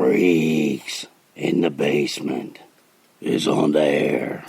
Freaks in the Basement is on the air.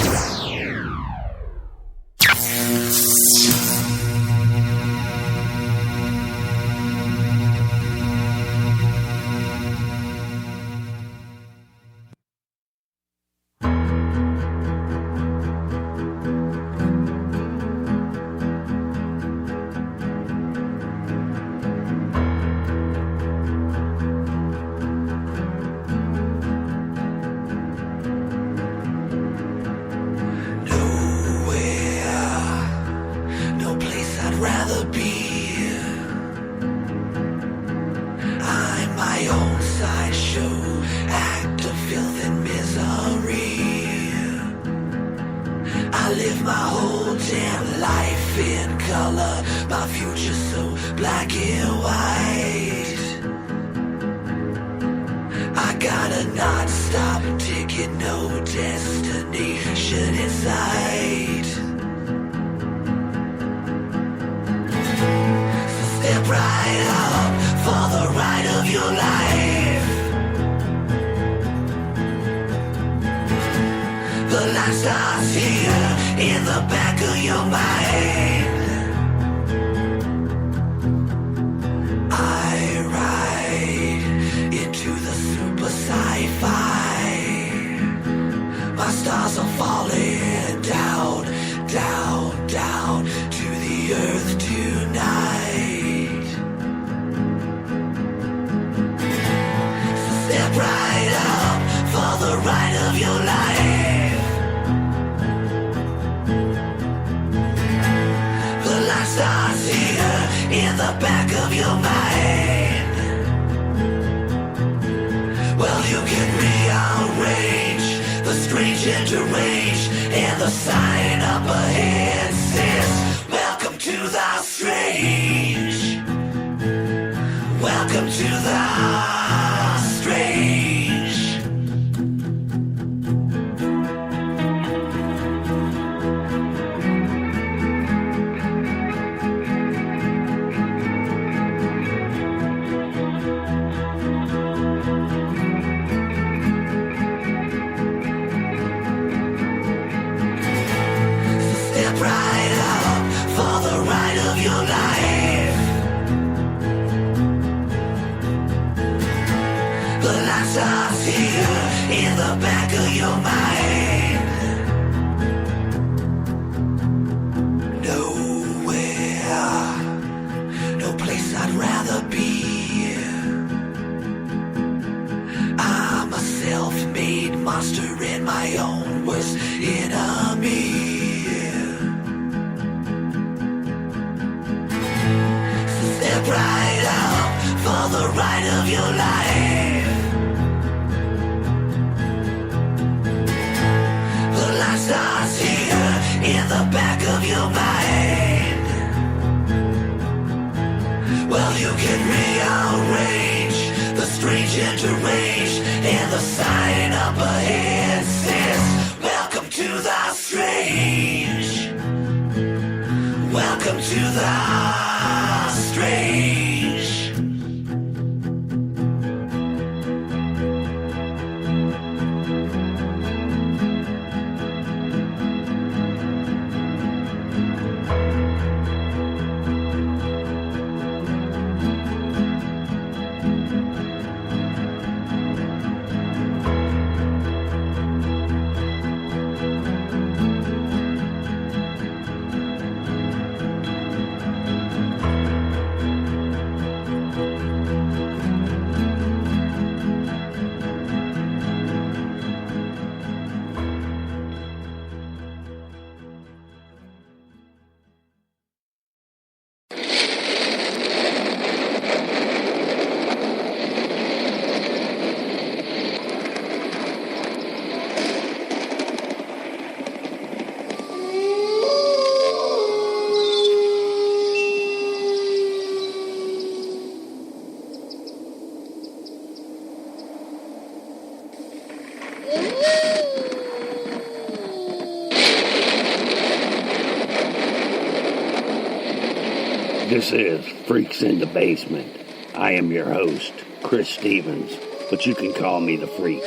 This is Freaks in the Basement. I am your host, Chris Stevens. but you can call me the Freak.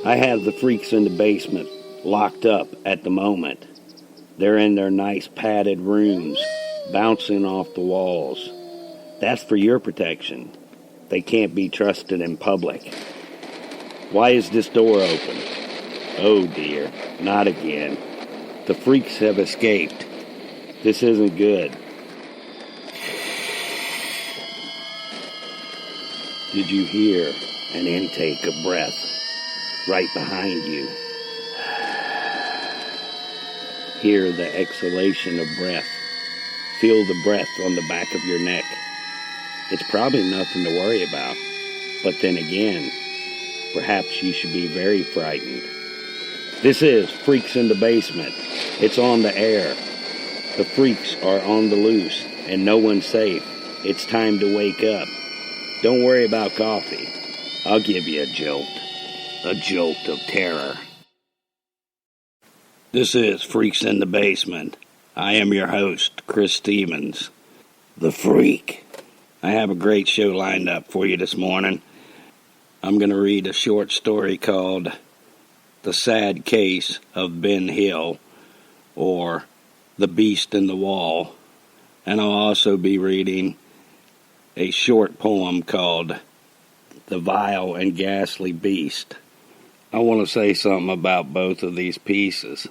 I have the freaks in the basement locked up at the moment. They're in their nice padded rooms, bouncing off the walls. That's for your protection. They can't be trusted in public. Why is this door open? Oh dear, not again. The freaks have escaped. This isn't good. Did you hear an intake of breath right behind you? Hear the exhalation of breath. Feel the breath on the back of your neck. It's probably nothing to worry about. But then again, perhaps you should be very frightened. This is Freaks in the Basement. It's on the air. The freaks are on the loose, and no one's safe. It's time to wake up. Don't worry about coffee. I'll give you a jolt of terror. This is Freaks in the Basement. I am your host, Chris Stevens, the Freak. I have a great show lined up for you this morning. I'm going to read a short story called The Sad Case of Ben Hill, or The Beast in the Wall. And I'll also be reading a short poem called The Vile and Ghastly Beast. I want to say something about both of these pieces.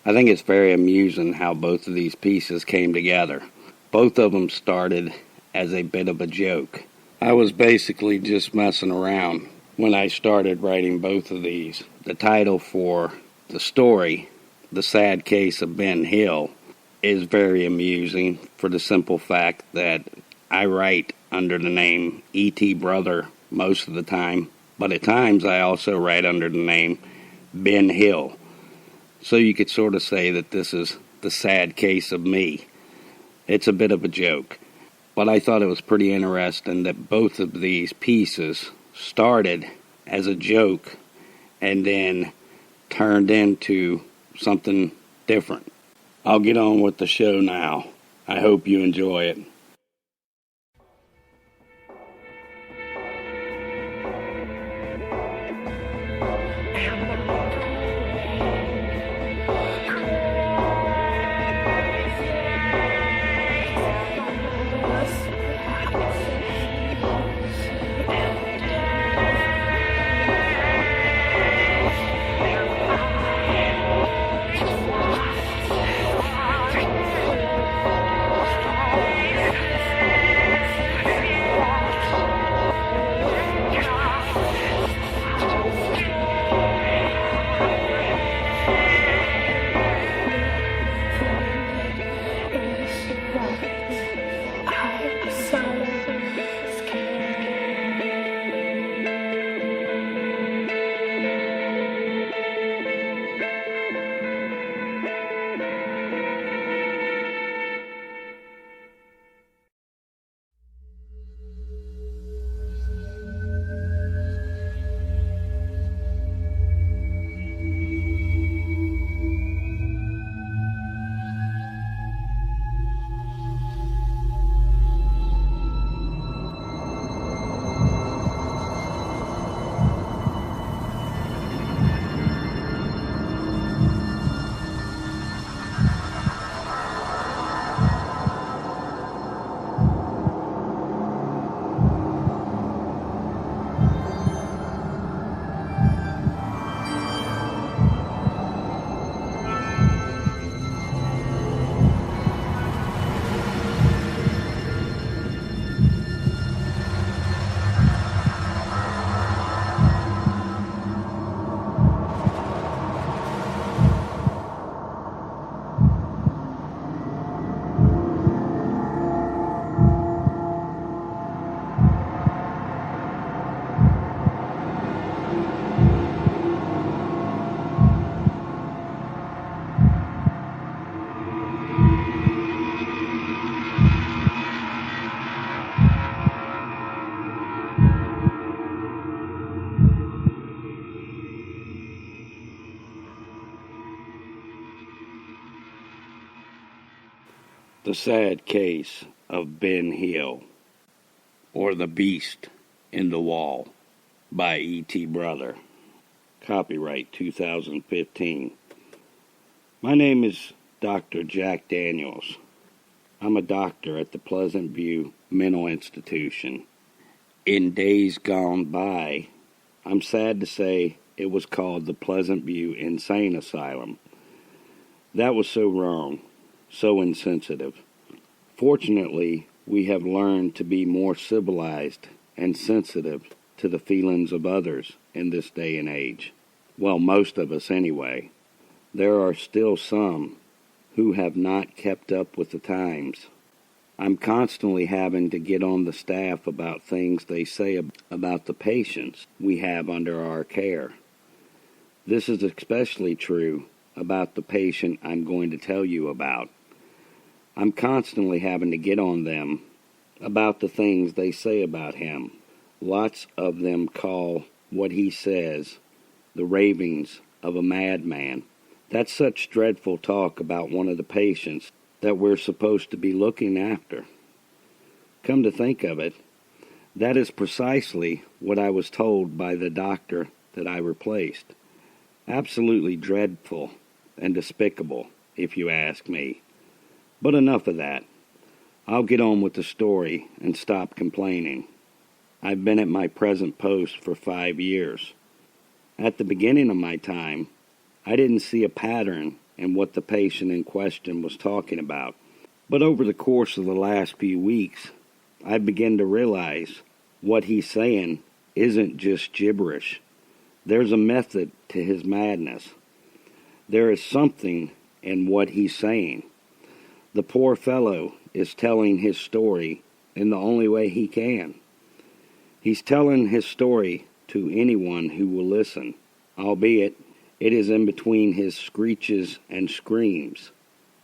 I think it's very amusing how both of these pieces came together. Both of them started as a bit of a joke. I was basically just messing around when I started writing both of these. The title for the story, The Sad Case of Ben Hill, is very amusing for the simple fact that I write under the name E.T. Brother most of the time, but at times I also write under the name Ben Hill. So you could sort of say that this is the sad case of me. It's a bit of a joke, but I thought it was pretty interesting that both of these pieces started as a joke and then turned into something different. I'll get on with the show now. I hope you enjoy it. The Sad Case of Ben Hill, or The Beast in the Wall, by E.T. Brother. Copyright 2015. My name is Dr. Jack Daniels. I'm a doctor at the Pleasant View Mental Institution. In days gone by, I'm sad to say it was called the Pleasant View Insane Asylum. That was so wrong, so insensitive. Fortunately, we have learned to be more civilized and sensitive to the feelings of others in this day and age. Well, most of us anyway. There are still some who have not kept up with the times. I'm constantly having to get on the staff about things they say about the patients we have under our care. This is especially true about the patient I'm going to tell you about. I'm constantly having to get on them about the things they say about him. Lots of them call what he says the ravings of a madman. That's such dreadful talk about one of the patients that we're supposed to be looking after. Come to think of it, that is precisely what I was told by the doctor that I replaced. Absolutely dreadful and despicable, if you ask me. But enough of that. I'll get on with the story and stop complaining. I've been at my present post for 5 years. At the beginning of my time, I didn't see a pattern in what the patient in question was talking about. But over the course of the last few weeks, I began to realize what he's saying isn't just gibberish. There's a method to his madness. There is something in what he's saying. The poor fellow is telling his story in the only way he can. He's telling his story to anyone who will listen, albeit it is in between his screeches and screams.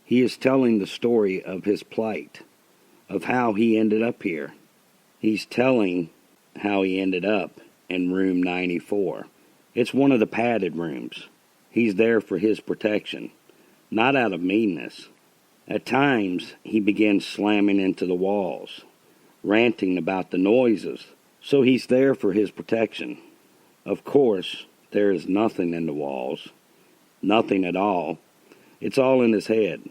He is telling the story of his plight, of how he ended up here. He's telling how he ended up in room 94. It's one of the padded rooms. He's there for his protection, not out of meanness. At times, he begins slamming into the walls, ranting about the noises, so he's there for his protection. Of course, there is nothing in the walls, nothing at all. It's all in his head.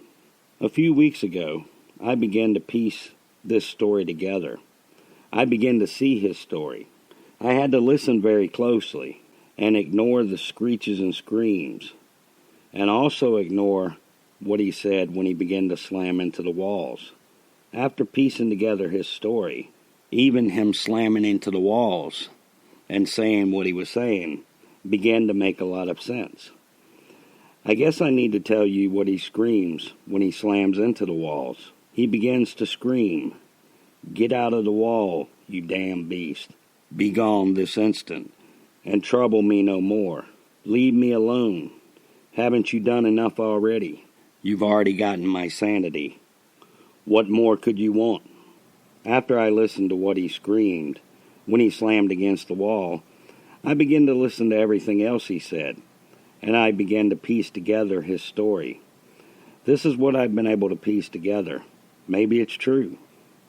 A few weeks ago, I began to piece this story together. I began to see his story. I had to listen very closely and ignore the screeches and screams, and also ignore what he said when he began to slam into the walls. After piecing together his story, even him slamming into the walls and saying what he was saying began to make a lot of sense. I guess I need to tell you what he screams when he slams into the walls. He begins to scream, "Get out of the wall, you damn beast. Be gone this instant, and trouble me no more. Leave me alone. Haven't you done enough already? You've already gotten my sanity. What more could you want?" After I listened to what he screamed when he slammed against the wall, I began to listen to everything else he said, and I began to piece together his story. This is what I've been able to piece together. Maybe it's true.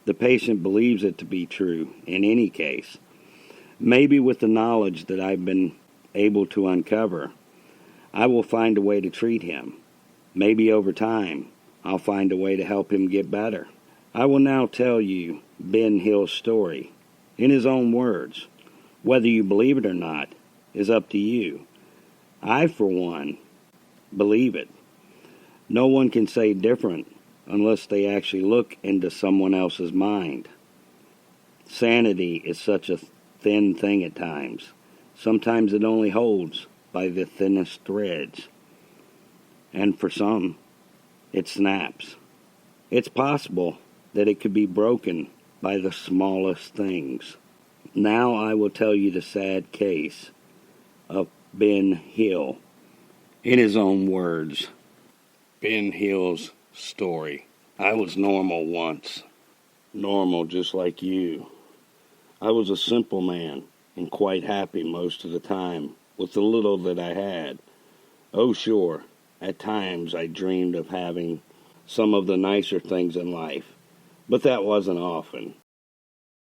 The patient believes it to be true in any case. Maybe with the knowledge that I've been able to uncover, I will find a way to treat him. Maybe over time, I'll find a way to help him get better. I will now tell you Ben Hill's story, in his own words. Whether you believe it or not is up to you. I, for one, believe it. No one can say different unless they actually look into someone else's mind. Sanity is such a thin thing at times. Sometimes it only holds by the thinnest threads. And for some, it snaps. It's possible that it could be broken by the smallest things. Now I will tell you the sad case of Ben Hill. In his own words, Ben Hill's story. I was normal once. Normal just like you. I was a simple man and quite happy most of the time with the little that I had. Oh, sure, at times I dreamed of having some of the nicer things in life, but that wasn't often.